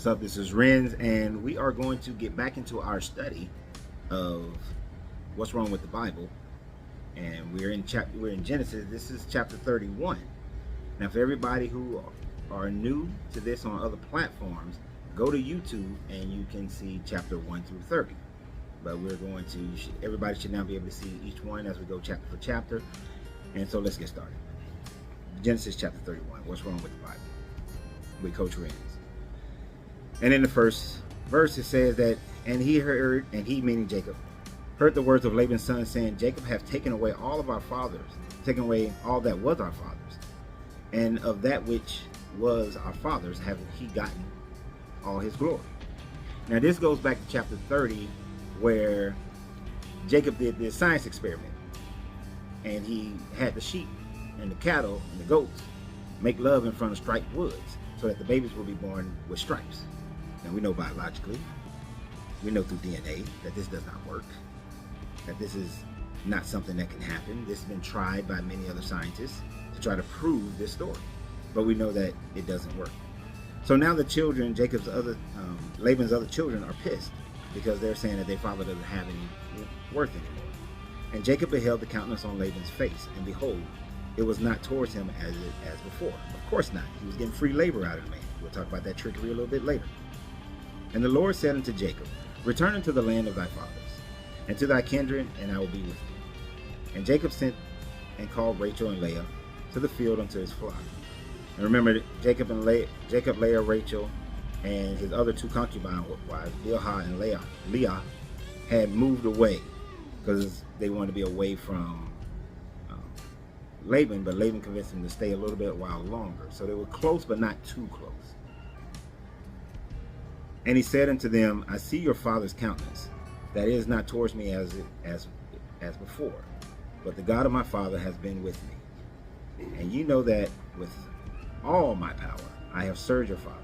up? This is Renz, and we are going to get back into our study of what's wrong with the Bible. And we're in Genesis. This is chapter 31. Now, for everybody who are new to this on other platforms, go to YouTube and you can see chapter 1 through 30. But we're going to, everybody should now be able to see each one as we go chapter for chapter. And so let's get started. Genesis chapter 31. What's wrong with the Bible? With Coach Renz. And in the first verse it says that, and he heard, and he meaning Jacob, heard the words of Laban's son, saying, Jacob hath taken away all of our fathers, taken away all that was our fathers, and of that which was our fathers have he gotten all his glory. Now this goes back to chapter 30, where Jacob did this science experiment, and he had the sheep and the cattle and the goats make love in front of striped woods so that the babies will be born with stripes. And we know biologically, we know through DNA that this does not work, that this is not something that can happen. This has been tried by many other scientists to try to prove this story, but we know that it doesn't work. So now the children, Laban's other children, are pissed because they're saying that their father doesn't have any worth anymore. And Jacob beheld the countenance on Laban's face, and behold, it was not towards him as before. Of course not. He was getting free labor out of the man. We'll talk about that trickery a little bit later. And the Lord said unto Jacob, return unto the land of thy fathers, and to thy kindred, and I will be with you. And Jacob sent and called Rachel and Leah to the field unto his flock. And remember, Jacob, Leah, Rachel, and his other two concubine wives, Bilhah and Leah, had moved away because they wanted to be away from Laban, but Laban convinced them to stay a little bit while longer. So they were close, but not too close. And he said unto them, I see your father's countenance, that is not towards me as before, but the God of my father has been with me. And you know that with all my power I have served your father.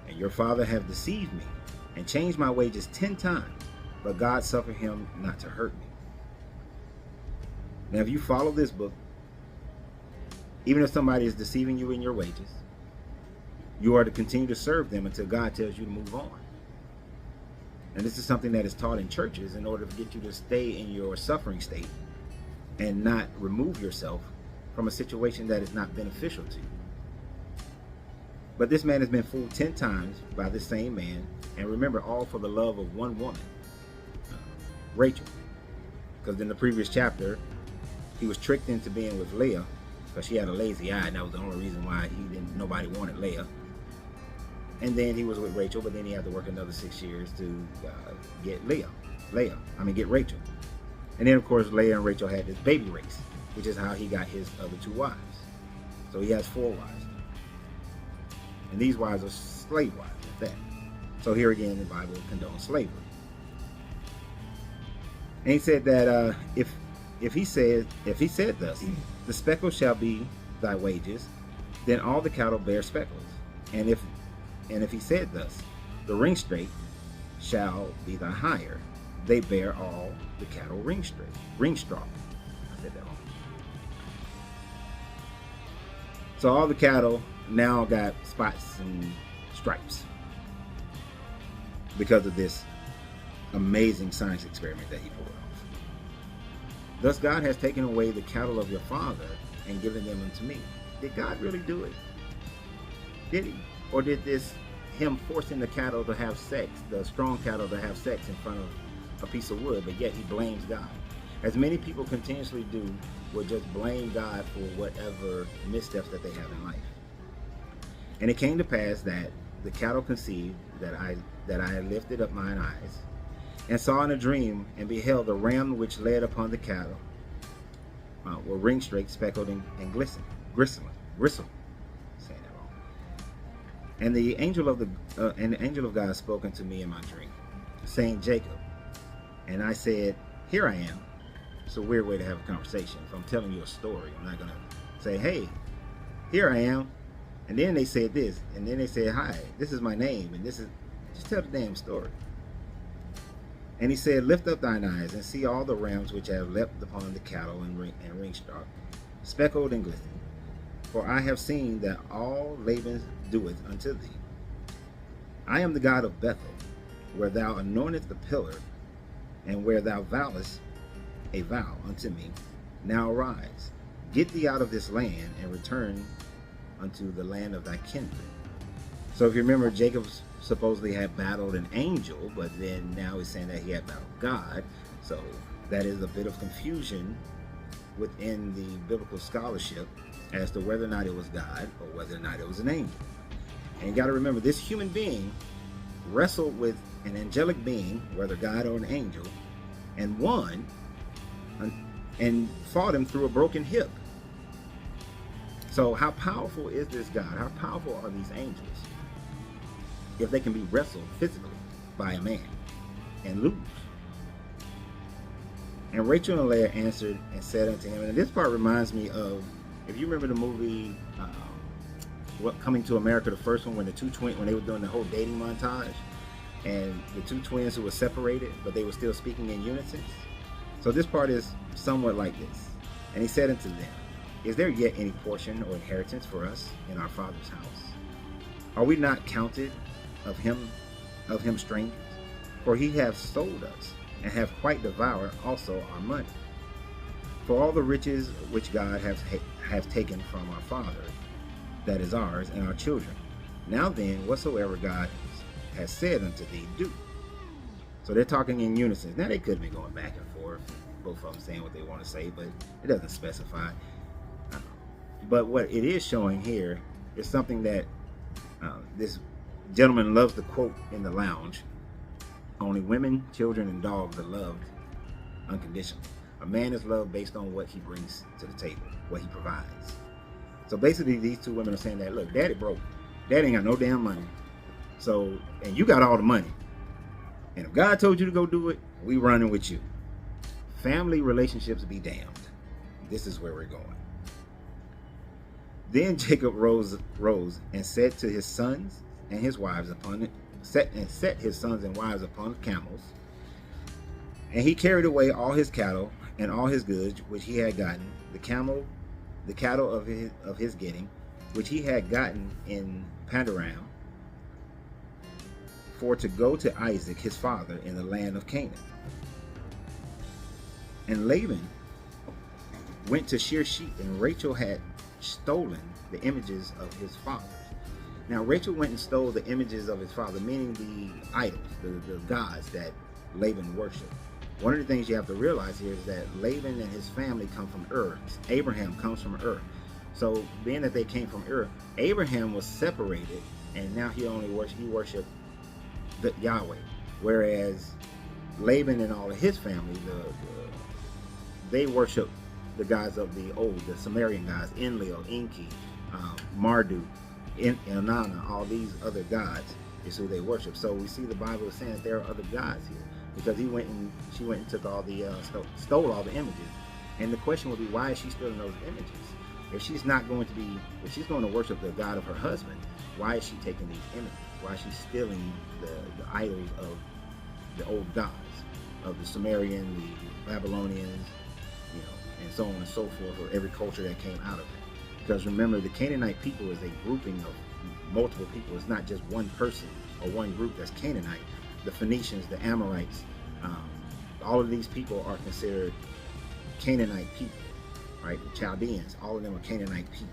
And your father have deceived me, and changed my wages 10 times, but God suffered him not to hurt me. Now if you follow this book, even if somebody is deceiving you in your wages, you are to continue to serve them until God tells you to move on. And this is something that is taught in churches in order to get you to stay in your suffering state and not remove yourself from a situation that is not beneficial to you. But this man has been fooled 10 times by this same man, and remember, all for the love of one woman, Rachel. Because in the previous chapter, he was tricked into being with Leah because she had a lazy eye, and that was the only reason why nobody wanted Leah. And then he was with Rachel, but then he had to work another 6 years to get get Rachel. And then of course Leah and Rachel had this baby race, which is how he got his other 2 wives. So he has 4 wives. And these wives are slave wives at that. So here again the Bible condones slavery. And he said that if he said thus, the speckle shall be thy wages, then all the cattle bear speckles. And if he said thus, the ringstraight shall be thy hire, they bear all the cattle ringstraw. I said that wrong. So all the cattle now got spots and stripes because of this amazing science experiment that he pulled off. Thus God has taken away the cattle of your father and given them unto me. Did God really do it? Did he? Or did this him forcing the cattle to have sex, the strong cattle to have sex in front of a piece of wood, but yet he blames God? As many people continuously do, will just blame God for whatever missteps that they have in life. And it came to pass that the cattle conceived, that I lifted up mine eyes, and saw in a dream, and beheld the ram which led upon the cattle were ringstraight, speckled, and gristle. Saying that wrong. And the angel of God spoke unto me in my dream, saying, Jacob. And I said, here I am. It's a weird way to have a conversation. If I'm telling you a story, I'm not gonna say, hey, here I am. And then they said this, and then they said, hi, this is my name, and this is, just tell the damn story. And he said, lift up thine eyes, and see all the rams which have leapt upon the cattle and ringstraw, speckled and glistening. For I have seen that all Laban doeth unto thee. I am the God of Bethel, where thou anointest the pillar, and where thou vowest a vow unto me. Now arise, get thee out of this land, and return unto the land of thy kindred. So if you remember, Jacob supposedly had battled an angel, but then now he's saying that he had battled God. So that is a bit of confusion within the biblical scholarship as to whether or not it was God or whether or not it was an angel. And you got to remember, this human being wrestled with an angelic being, whether God or an angel, and won and fought him through a broken hip. So how powerful is this God? How powerful are these angels if they can be wrestled physically by a man and lose? And Rachel and Leah answered and said unto him, and this part reminds me of, if you remember the movie Coming to America, the first one, when the two twins, when they were doing the whole dating montage, and the two twins who were separated, but they were still speaking in unison. So this part is somewhat like this. And he said unto them, is there yet any portion or inheritance for us in our father's house? Are we not counted of him strangers? For he hath sold us, and hath quite devoured also our money. For all the riches which God hath taken from our father, that is ours, and our children. Now then, whatsoever God has said unto thee, do. So they're talking in unison. Now they could be going back and forth, both of them saying what they want to say, but it doesn't specify. But what it is showing here is something that this gentleman loves to quote in the lounge. Only women, children, and dogs are loved unconditionally. A man is loved based on what he brings to the table, what he provides. So basically, these two women are saying that, look, daddy broke. Daddy ain't got no damn money. So, and you got all the money. And if God told you to go do it, we running with you. Family relationships be damned. This is where we're going. Then Jacob rose and said to his sons and his wives upon it, set his sons and wives upon camels. And he carried away all his cattle and all his goods which he had gotten, the cattle of his getting, which he had gotten in Padan, for to go to Isaac his father in the land of Canaan. And Laban went to shear sheep, and Rachel had stolen the images of his father. Now Rachel went and stole the images of his father, meaning the idols, the gods that Laban worshipped. One of the things you have to realize here is that Laban and his family come from Ur. Abraham comes from Ur. So being that they came from Ur, Abraham was separated, and now he worshiped the Yahweh. Whereas Laban and all of his family, they worship the gods of the old, the Sumerian gods, Enlil, Enki, Marduk, Inanna, all these other gods is who they worship. So we see the Bible is saying that there are other gods here, because she went and took all the stole all the images. And the question would be, why is she stealing those images? If she's going to worship the God of her husband, why is she taking these images? Why is she stealing the idols of the old gods, of the Sumerian, the Babylonians, and so on and so forth, or every culture that came out of it? Because remember, the Canaanite people is a grouping of multiple people. It's not just one person or one group that's Canaanite. The Phoenicians, the Amorites, all of these people are considered Canaanite people, right? The Chaldeans, all of them are Canaanite people.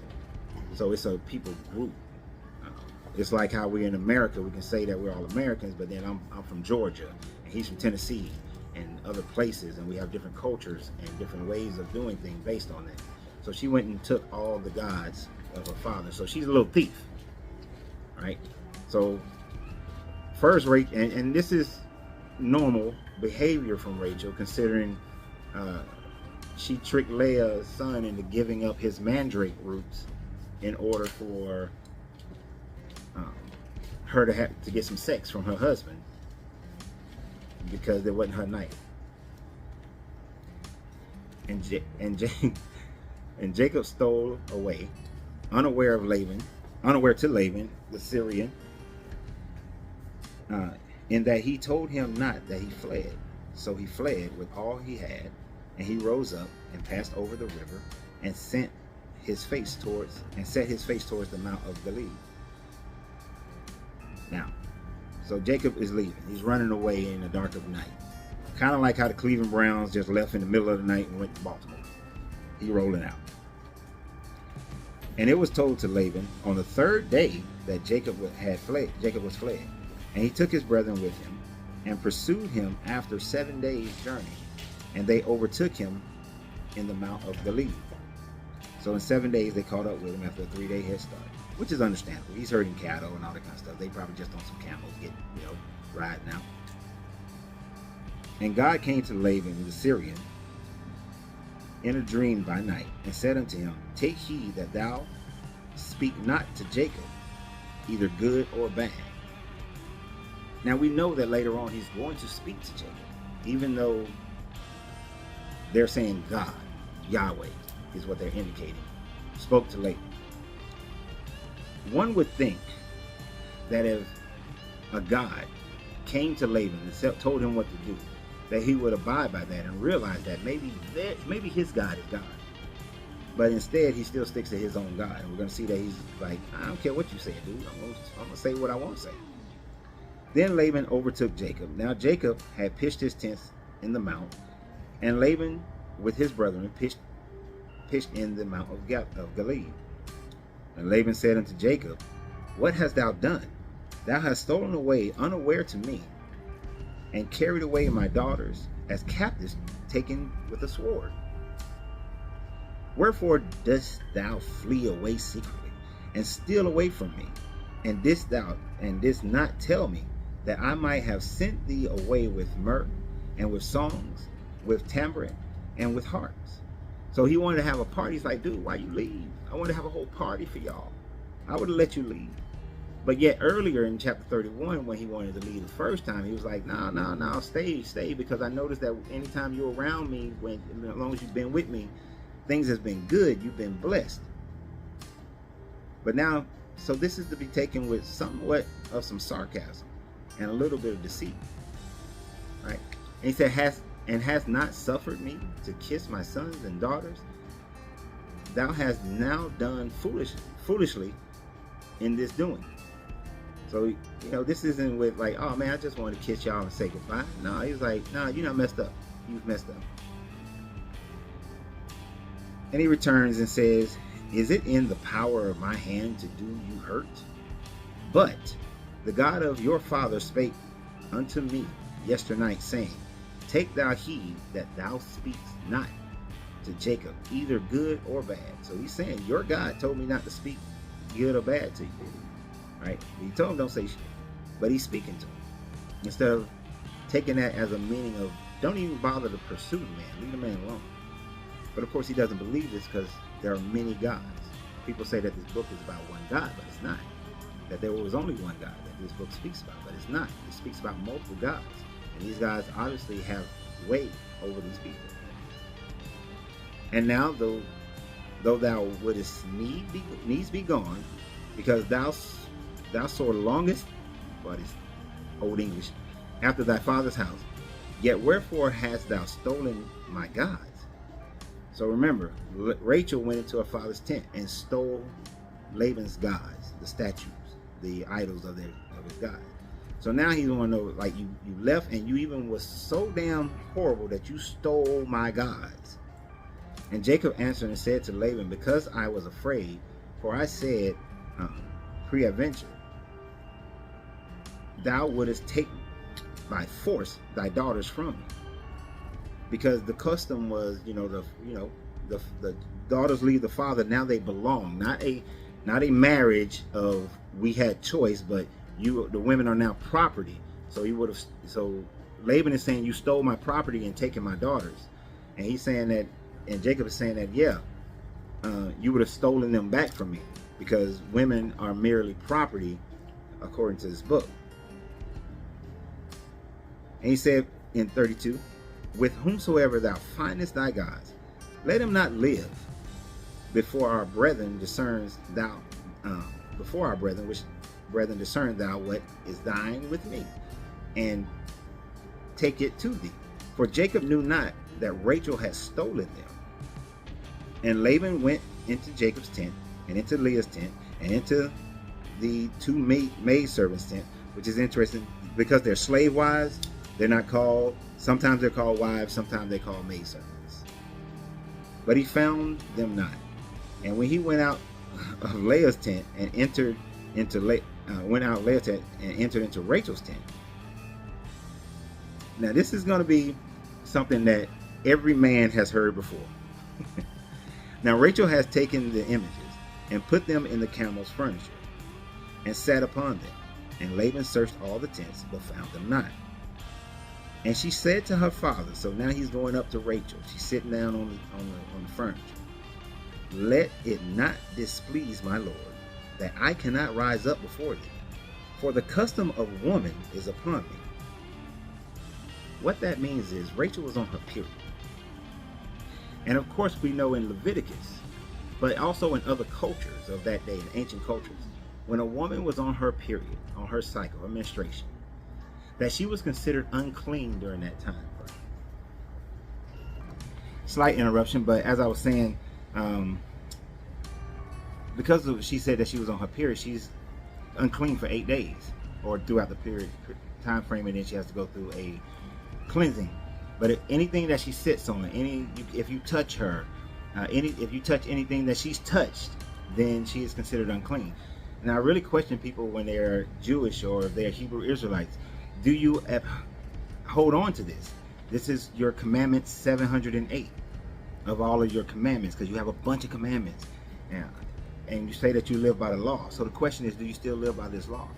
So it's a people group. It's like how we're in America, we can say that we're all Americans, but then I'm from Georgia, and he's from Tennessee, and other places, and we have different cultures and different ways of doing things based on that. So she went and took all the gods of her father. So she's a little thief, right? So first, and this is normal behavior from Rachel, considering she tricked Leah's son into giving up his mandrake roots in order for her to get some sex from her husband, because it wasn't her night. And Jacob stole away, unaware to Laban, the Syrian, in that he told him not that he fled. So he fled with all he had, and he rose up and passed over the river, and set his face towards the mount of Gilead. Now, So Jacob is leaving. He's running away in the dark of night. Kind of like how the Cleveland Browns just left in the middle of the night and went to Baltimore. He rolling out. And it was told to Laban on the third day that Jacob was fled. And he took his brethren with him and pursued him after 7 days' journey. And they overtook him in the Mount of Gilead. So in 7 days they caught up with him after a 3-day head start, which is understandable. He's herding cattle and all that kind of stuff. They probably just on some camels getting, riding out. And God came to Laban the Syrian in a dream by night, and said unto him, Take heed that thou speak not to Jacob, either good or bad. Now we know that later on he's going to speak to Jacob, even though they're saying God, Yahweh is what they're indicating, spoke to Laban. One would think that if a God came to Laban and told him what to do, that he would abide by that and realize that maybe his God is God. But instead, he still sticks to his own God. And we're going to see that he's like, I don't care what you say, dude. I'm going to say what I want to say. Then Laban overtook Jacob. Now Jacob had pitched his tents in the mount, and Laban with his brethren pitched in the Mount of Gilead. And Laban said unto Jacob, What hast thou done? Thou hast stolen away unaware to me, and carried away my daughters as captives taken with a sword. Wherefore dost thou flee away secretly, and steal away from me? And didst not tell me that I might have sent thee away with mirth, and with songs, with tambourine, and with harps? So he wanted to have a party. He's like, dude, why you leave? I want to have a whole party for y'all. I would have let you leave. But yet earlier in chapter 31, when he wanted to leave the first time, he was like, no, stay, because I noticed that anytime you're around me, as long as you've been with me, things has been good. You've been blessed. But now, so this is to be taken with somewhat of some sarcasm and a little bit of deceit, right? And he said, has not suffered me to kiss my sons and daughters? Thou hast now done foolishly in this doing. So, this isn't with like, oh man, I just wanted to kiss y'all and say goodbye. No, he's like, no, you're not messed up. You've messed up. And he returns and says, Is it in the power of my hand to do you hurt? But the God of your father spake unto me yesternight, saying, Take thou heed that thou speakst not to Jacob, either good or bad. So he's saying, your God told me not to speak good or bad to you. Right? He told him don't say shit. But he's speaking to him. Instead of taking that as a meaning of, don't even bother to pursue the man. Leave the man alone. But of course he doesn't believe this because there are many gods. People say that this book is about one God, but it's not. That there was only one God that this book speaks about, but it's not. It speaks about multiple gods. And these guys obviously have weight over these people. And now, though thou wouldest needs be gone, because thou sore longest, what is Old English, after thy father's house, yet wherefore hast thou stolen my gods? So remember, Rachel went into her father's tent and stole Laban's gods, the statues, the idols of his gods. So now he's going to know, like, you left and you even was so damn horrible that you stole my gods. And Jacob answered and said to Laban, Because I was afraid, for I said, peradventure, thou wouldest take by force thy daughters from me. Because the custom was, the daughters leave the father, now they belong. Not a marriage of we had choice, but the women are now property. So Laban is saying, you stole my property and taken my daughters. And he's saying that, and Jacob is saying that, you would have stolen them back from me, because women are merely property according to this book. And he said in 32, With whomsoever thou findest thy gods, let him not live before our brethren discern thou what is thine with me, and take it to thee. For Jacob knew not that Rachel had stolen them. And Laban went into Jacob's tent, and into Leah's tent, and into the two maidservants' tent, which is interesting. because they're slave wives, they're not called, sometimes they're called wives, sometimes they're called maidservants. But he found them not. And when he went out of Leah's tent and entered into Leah's tent and entered into Rachel's tent. Now this is going to be something that every man has heard before. Now Rachel has taken the images and put them in the camel's furniture and sat upon them. And Laban searched all the tents, but found them not. And she said to her father, so now he's going up to Rachel. She's sitting down on the furniture. Let it not displease my Lord, that I cannot rise up before thee, for the custom of woman is upon me. What that means is Rachel was on her period. And of course we know in Leviticus, but also in other cultures of that day, in ancient cultures, when a woman was on her period, on her cycle, her menstruation, that she was considered unclean during that time frame. Slight interruption, but as I was saying, because she said that she was on her period, she's unclean for 8 days, or throughout the period time frame, and then she has to go through a cleansing. But if anything that she sits on, if you touch her, if you touch anything that she's touched, then she is considered unclean. And I really question people when they're Jewish or if they're Hebrew Israelites. Do you hold on to this? This is your commandment 708 of all of your commandments, because you have a bunch of commandments. And you say that you live by the law. So the question is, do you still live by this law?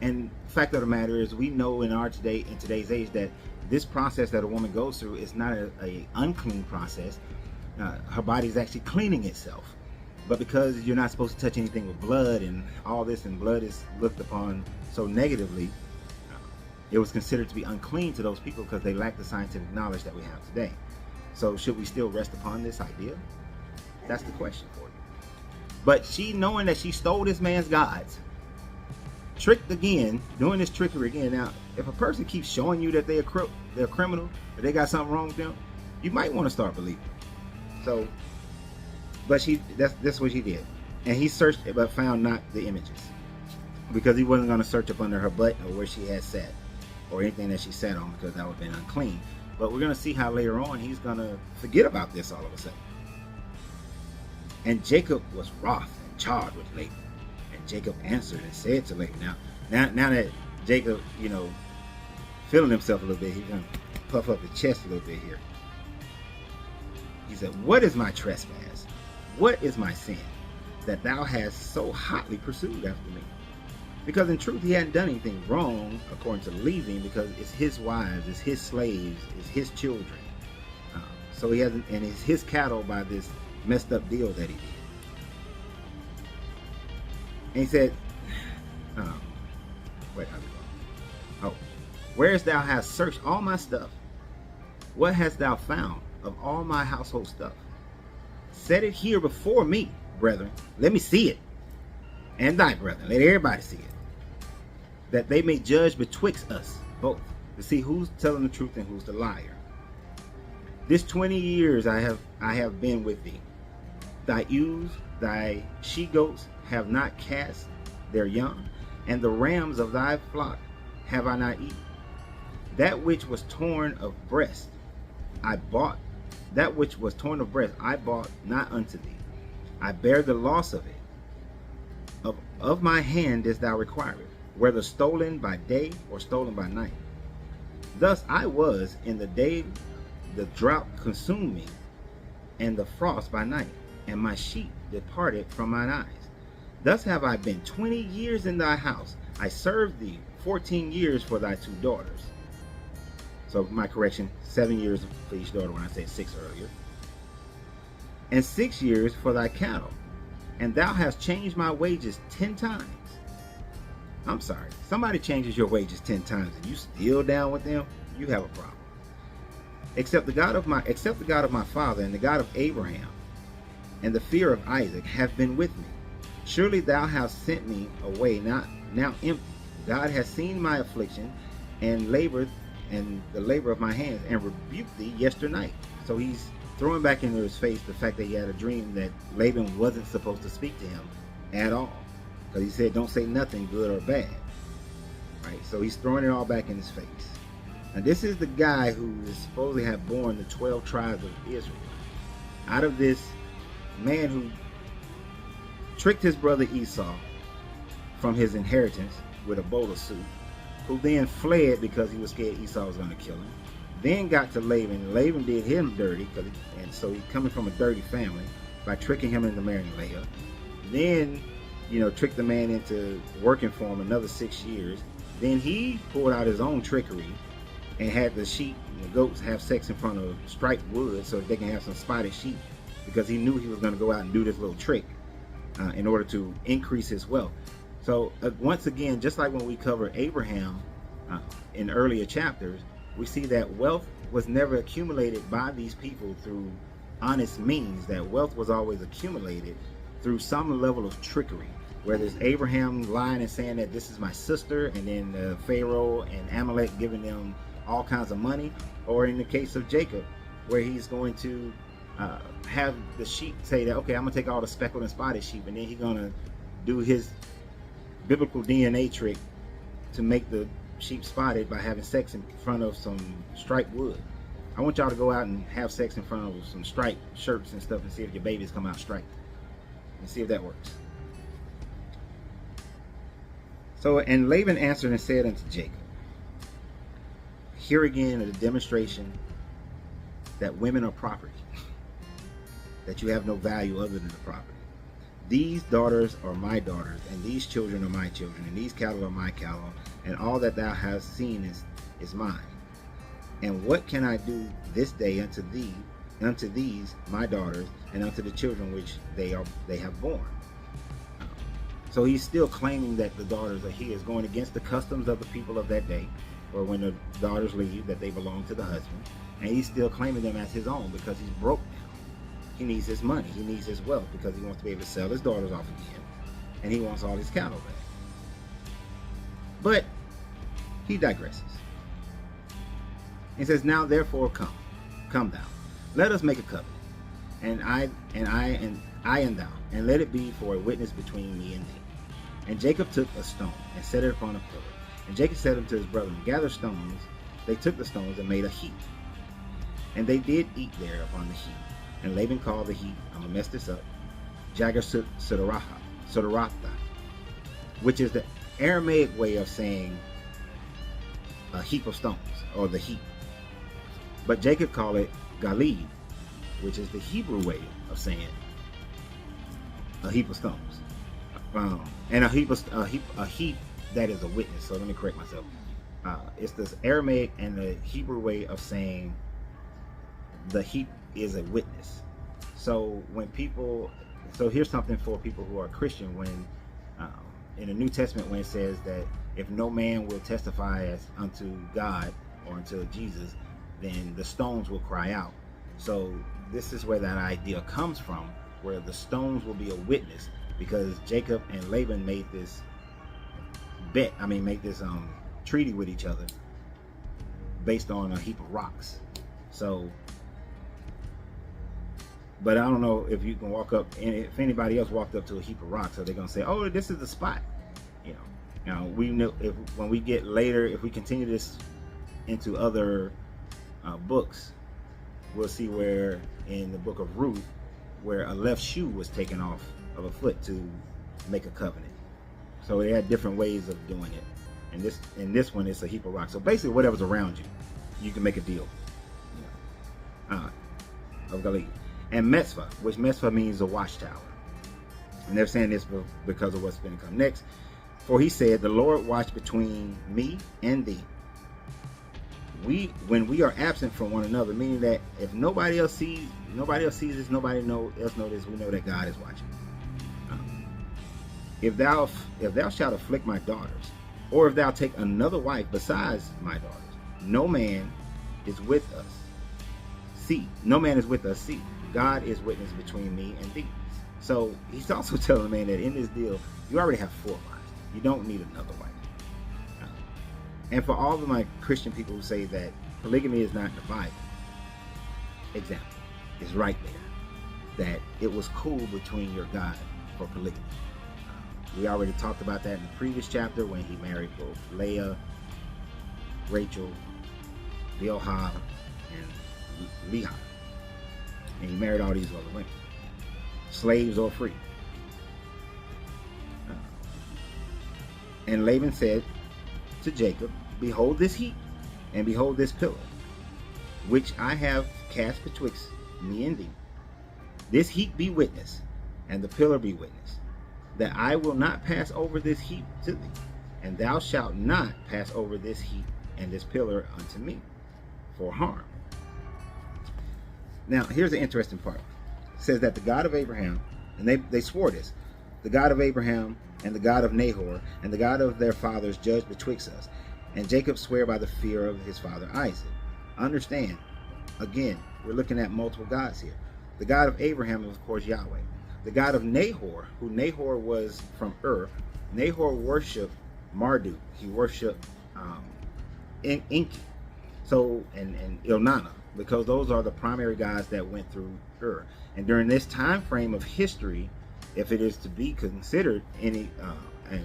And the fact of the matter is, we know in today's age that this process that a woman goes through is not a unclean process. Her body is actually cleaning itself. But because you're not supposed to touch anything with blood and all this, and blood is looked upon so negatively, it was considered to be unclean to those people because they lack the scientific knowledge that we have today. So should we still rest upon this idea? That's the question for you. But she, knowing that she stole this man's gods, tricked again, doing this trickery again. Now, if a person keeps showing you that they're a criminal, that they got something wrong with them, you might want to start believing. So, but that's what she did. And he searched but found not the images, because he wasn't going to search up under her butt or where she had sat or anything that she sat on, because that would have been unclean. But we're going to see how later on he's going to forget about this all of a sudden. And Jacob was wroth and charged with Laban. And Jacob answered and said to Laban. Now that Jacob, feeling himself a little bit, he's going to puff up his chest a little bit here. He said, what is my trespass? What is my sin, that thou hast so hotly pursued after me? Because in truth, he hadn't done anything wrong, according to leaving, because it's his wives, it's his slaves, it's his children. So he hasn't, and it's his cattle by this messed up deal that he did. And he said, wait, how's it going? Oh, whereas thou hast searched all my stuff, what hast thou found of all my household stuff? Set it here before me, brethren. Let me see it. And thy brethren, let everybody see it, that they may judge betwixt us both, to see who's telling the truth and who's the liar. This 20 years I have been with thee. Thy ewes, thy she-goats have not cast their young, and the rams of thy flock have I not eaten. That which was torn of breast I bought. That which was torn of breast I bought not unto thee. I bear the loss of it. Of my hand didst thou require it, whether stolen by day or stolen by night. Thus I was in the day the drought consumed me, and the frost by night, and my sheep departed from mine eyes. Thus have I been 20 years in thy house. I served thee 14 years for thy 2 daughters. So my correction, 7 years for each daughter when I said 6 earlier. And 6 years for thy cattle. And thou hast changed my wages 10 times. I'm sorry, somebody changes your wages 10 times and you still down with them, you have a problem. Except the God of my father and the God of Abraham and the fear of Isaac have been with me. Surely thou hast sent me away now empty. God has seen my affliction and labored and the labor of my hands, and rebuked thee yesternight. So he's throwing back into his face the fact that he had a dream that Laban wasn't supposed to speak to him at all, because he said don't say nothing good or bad. right? So he's throwing it all back in his face. Now this is the guy who is supposedly have born the 12 tribes of Israel. Out of this man who tricked his brother Esau from his inheritance with a bowl of soup, who then fled because he was scared Esau was going to kill him. Then got to Laban. Laban did him dirty, and so he's coming from a dirty family by tricking him into marrying Leah. Then, tricked the man into working for him another 6 years. Then he pulled out his own trickery and had the sheep and the goats have sex in front of striped wood so that they can have some spotted sheep, because he knew he was going to go out and do this little trick in order to increase his wealth. So once again, just like when we covered Abraham in earlier chapters, we see that wealth was never accumulated by these people through honest means. That wealth was always accumulated through some level of trickery, whether it's Abraham lying and saying that this is my sister, and then Pharaoh and Amalek giving them all kinds of money, or in the case of Jacob, where he's going to have the sheep say that, okay, I'm gonna take all the speckled and spotted sheep, and then he's gonna do his biblical DNA trick to make the sheep spotted by having sex in front of some striped wood. I want y'all to go out and have sex in front of some striped shirts and stuff and see if your babies come out striped, and see if that works. So, and Laban answered and said unto Jacob, here again is a demonstration that women are property, that you have no value other than the property. These daughters are my daughters, and these children are my children, and these cattle are my cattle, and all that thou hast seen is mine. And what can I do this day unto these my daughters, and unto the children which they have borne? So he's still claiming that the daughters are his, going against the customs of the people of that day, or when the daughters leave, that they belong to the husband, and he's still claiming them as his own because he's broke now. He needs his money, he needs his wealth, because he wants to be able to sell his daughters off again, and he wants all his cattle back. But he digresses. He says, now therefore come thou, let us make a covenant, and I and thou, and let it be for a witness between me and thee. And Jacob took a stone and set it upon a pillar. And Jacob said unto his brethren, gather stones. They took the stones and made a heap. And they did eat there upon the heap. And Laban called the heap, I'm going to mess this up, Jagar-Sodorata, which is the Aramaic way of saying a heap of stones, or the heap. But Jacob called it Galid, which is the Hebrew way of saying a heap of stones. And a heap that is a witness. So let me correct myself. It's this Aramaic and the Hebrew way of saying the heap is a witness. So here's something for people who are Christian. When in the New Testament, when it says that if no man will testify as unto God or unto Jesus, then the stones will cry out. So this is where that idea comes from, where the stones will be a witness, because Jacob and Laban made this treaty with each other based on a heap of rocks. So, but I don't know if you can walk up, and if anybody else walked up to a heap of rocks, are they going to say, oh, this is the spot? Now we know, when we get later, if we continue this into other books, we'll see where in the book of Ruth, where a left shoe was taken off of a foot to make a covenant. So they had different ways of doing it. And this one, it's a heap of rocks. So basically, whatever's around you, you can make a deal of Galid. And Metzvah, which Metzvah means a watchtower. And they're saying this because of what's going to come next. For he said, the Lord watch between me and thee, when we are absent from one another, meaning that if nobody else sees this, nobody else know this, we know that God is watching. If thou shalt afflict my daughters, or if thou take another wife besides my daughters, no man is with us. See, God is witness between me and thee. So he's also telling the man that in this deal, you already have 4 wives. You don't need another wife. And for all of my Christian people who say that polygamy is not in the Bible, example is right there, that it was cool between your God for polygamy. We already talked about that in the previous chapter when he married both Leah, Rachel, Bilhah, and Lehi. And he married all these other women, slaves or free. And Laban said to Jacob, behold this heap, and behold this pillar, which I have cast betwixt me and thee. This heap be witness, and the pillar be witness, that I will not pass over this heap to thee, and thou shalt not pass over this heap and this pillar unto me for harm. Now, here's the interesting part. It says that the God of Abraham, and they swore this, the God of Abraham and the God of Nahor and the God of their fathers judged betwixt us. And Jacob sware by the fear of his father Isaac. Understand, again, we're looking at multiple gods here. The God of Abraham is, of course, Yahweh. The God of Nahor, who Nahor was from Nahor worshipped Marduk. He worshipped Enki. So, and Ilnana, because those are the primary gods that went through And during this time frame of history, if it is to be considered any a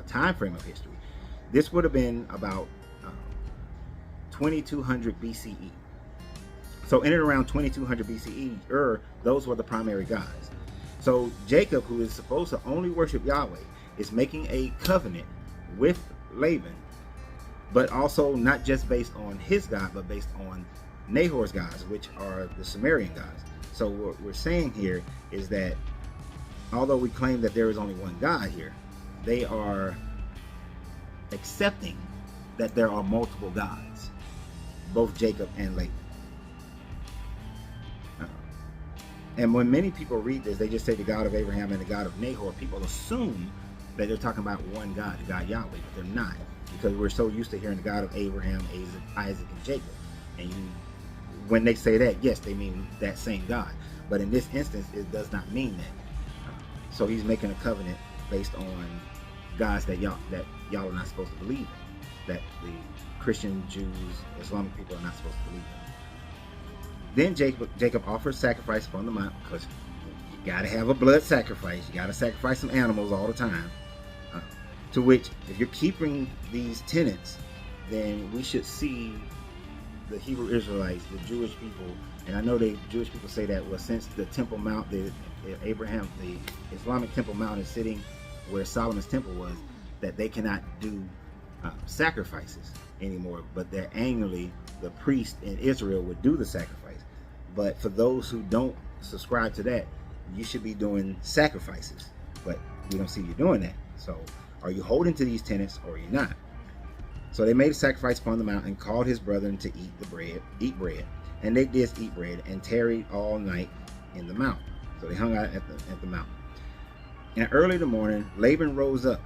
time frame of history, this would have been about 2200 BCE. So in and around 2200 BCE, those were the primary gods. So Jacob, who is supposed to only worship Yahweh, is making a covenant with Laban, but also not just based on his God, but based on Nahor's gods, which are the Sumerian gods. So what we're saying here is that although we claim that there is only one God here, they are accepting that there are multiple gods, both Jacob and Laban. And when many people read this, they just say the God of Abraham and the God of Nahor. People assume that they're talking about one God, the God Yahweh, but they're not, because we're so used to hearing the God of Abraham, Isaac, and Jacob. And when they say that, yes, they mean that same God. But in this instance, it does not mean that. So he's making a covenant based on gods that y'all are not supposed to believe in, that the Christian, Jews, Islamic people are not supposed to believe in. Then Jacob offers sacrifice upon the mount, because you got to have a blood sacrifice. You got to sacrifice some animals all the time. To which, if you're keeping these tenets, then we should see the Hebrew Israelites, the Jewish people, and I know the Jewish people say that, well, since the Temple Mount, the Islamic Temple Mount is sitting where Solomon's temple was, that they cannot do sacrifices anymore, but that annually the priest in Israel would do the sacrifice. But for those who don't subscribe to that, you should be doing sacrifices, but we don't see you doing that. So are you holding to these tenets or are you not? So they made a sacrifice upon the mount and called his brethren to eat bread. And they did eat bread and tarried all night in the mount. So they hung out at the mountain. And early in the morning, Laban rose up.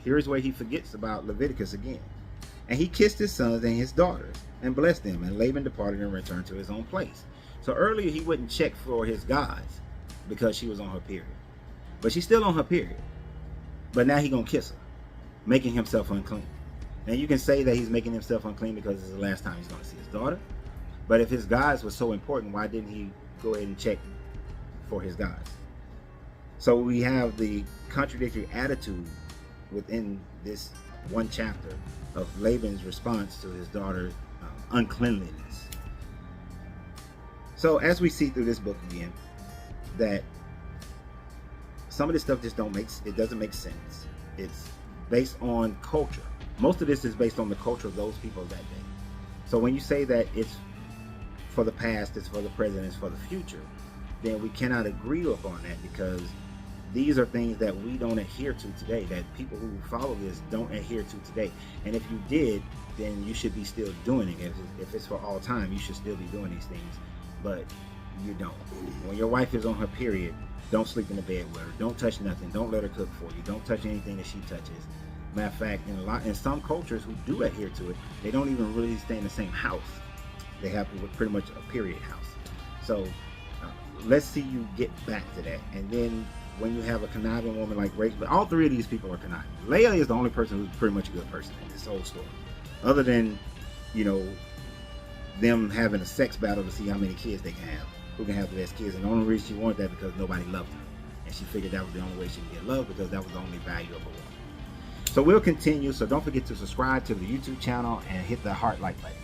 Here's where he forgets about Leviticus again. And he kissed his sons and his daughters and blessed them. And Laban departed and returned to his own place. So earlier he wouldn't check for his gods because she was on her period. But she's still on her period. But now he's going to kiss her, making himself unclean. Now you can say that he's making himself unclean because it's the last time he's going to see his daughter. But if his gods were so important, why didn't he go ahead and check for his gods? So we have the contradictory attitude within this one chapter of Laban's response to his daughter's uncleanliness. So as we see through this book again, that some of this stuff just doesn't make sense. It's based on culture. Most of this is based on the culture of those people that day. So when you say that it's for the past, it's for the present, it's for the future, then we cannot agree upon that, because these are things that we don't adhere to today, that people who follow this don't adhere to today. And if you did, then you should be still doing it. If it's for all time, you should still be doing these things. But you don't. When your wife is on her period, don't sleep in the bed with her. Don't touch nothing. Don't let her cook for you. Don't touch anything that she touches. Matter of fact, in some cultures who do adhere to it, they don't even really stay in the same house. They have pretty much a period house. So let's see you get back to that. And then when you have a conniving woman like Rachel, all three of these people are conniving. Leah is the only person who's pretty much a good person in this whole story, other than, them having a sex battle to see how many kids they can have, who can have the best kids. And the only reason she wanted that because nobody loved her, and she figured that was the only way she could get love, because that was the only value of a woman. So we'll continue. So don't forget to subscribe to the YouTube channel and hit the heart like button.